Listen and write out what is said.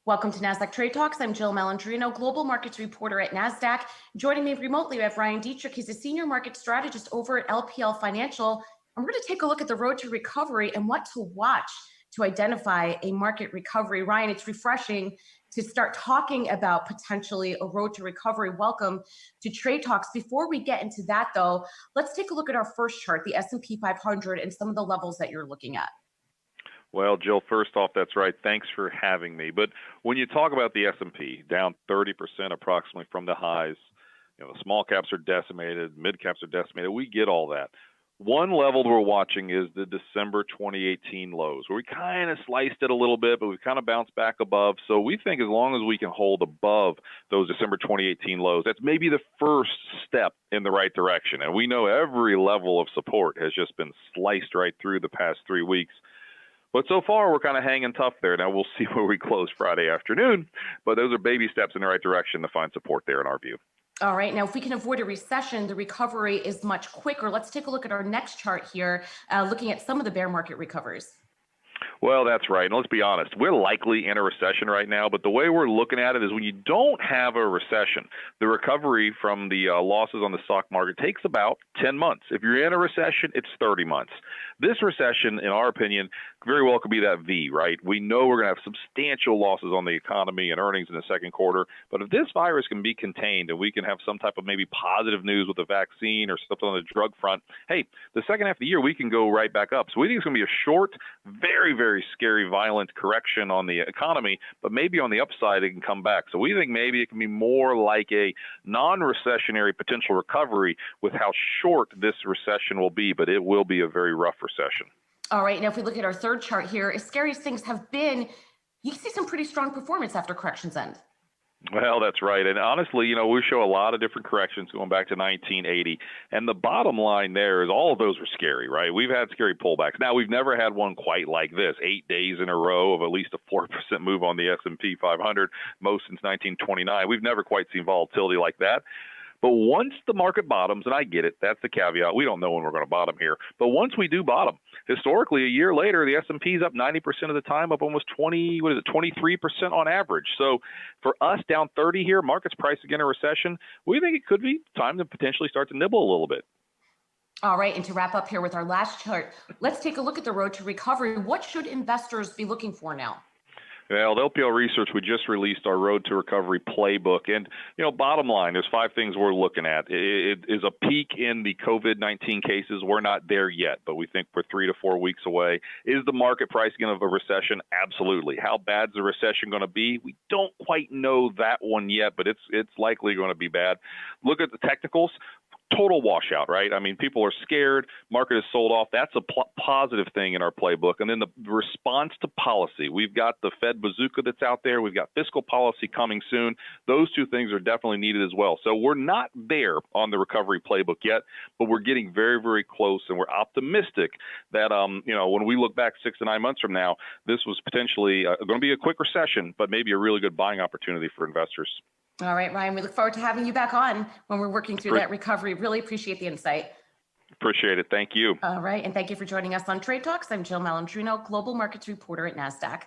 Welcome to Nasdaq Trade Talks. I'm Jill Malandrino, global markets reporter at Nasdaq. Joining me remotely, we have Ryan Detrick. He's a senior market strategist over at LPL Financial. And we're going to take a look at the road to recovery and what to watch to identify a market recovery. Ryan, it's refreshing to start talking about potentially a road to recovery. Welcome to Trade Talks. Before we get into that, though, let's take a look at our first chart, the S&P 500, and some of the levels that you're looking at. Well, Jill, first off, that's right. Thanks for having me. But when you talk about the S&P, down 30% approximately from the highs, the small caps are decimated, mid caps are decimated. We get all that. One level we're watching is the December 2018 lows, where we kind of sliced it a little bit, but we've kind of bounced back above. So we think as long as we can hold above those December 2018 lows, that's maybe the first step in the right direction. And we know every level of support has just been sliced right through the past 3 weeks. But so far, we're kind of hanging tough there. Now, we'll see where we close Friday afternoon, but those are baby steps in the right direction to find support there in our view. All right. Now, if we can avoid a recession, the recovery is much quicker. Let's take a look at our next chart here, looking at some of the bear market recovers. Well, that's right. And let's be honest, we're likely in a recession right now, but the way we're looking at it is when you don't have a recession, the recovery from the losses on the stock market takes about 10 months. If you're in a recession, it's 30 months. This recession, in our opinion, very well could be that V, right? We know we're going to have substantial losses on the economy and earnings in the second quarter, but if this virus can be contained and we can have some type of maybe positive news with the vaccine or something on the drug front, hey, the second half of the year, we can go right back up. So we think it's going to be a short, very, very scary, violent correction on the economy, but maybe on the upside, it can come back. So we think maybe it can be more like a non-recessionary potential recovery with how short this recession will be, but it will be a very rough recession. All right. Now, if we look at our third chart here, as scary as things have been, you see some pretty strong performance after corrections end. Well, that's right. And honestly, we show a lot of different corrections going back to 1980. And the bottom line there is all of those were scary, right? We've had scary pullbacks. Now, we've never had one quite like this, 8 days in a row of at least a 4% move on the S&P 500, most since 1929. We've never quite seen volatility like that. But once the market bottoms, and I get it, that's the caveat. We don't know when we're going to bottom here. But once we do bottom, historically, a year later, the S&P is up 90% of the time, up almost 23% on average. So for us down 30 here, market's priced again a recession, we think it could be time to potentially start to nibble a little bit. All right. And to wrap up here with our last chart, let's take a look at the road to recovery. What should investors be looking for now? Well, the LPL Research, we just released our Road to Recovery playbook. And, bottom line, there's 5 things we're looking at. It is a peak in the COVID-19 cases. We're not there yet, but we think we're 3 to 4 weeks away. Is the market pricing of a recession? Absolutely. How bad's the recession going to be? We don't quite know that one yet, but it's likely going to be bad. Look at the technicals. Total washout, right? I mean, people are scared. Market is sold off. That's a positive thing in our playbook. And then the response to policy. We've got the Fed bazooka that's out there. We've got fiscal policy coming soon. Those 2 things are definitely needed as well. So we're not there on the recovery playbook yet, but we're getting very, very close. And we're optimistic that, when we look back 6 to 9 months from now, this was potentially going to be a quick recession, but maybe a really good buying opportunity for investors. All right, Ryan, we look forward to having you back on when we're working through that recovery. Really appreciate the insight. Appreciate it. Thank you. All right. And thank you for joining us on Trade Talks. I'm Jill Malandrino, global markets reporter at Nasdaq.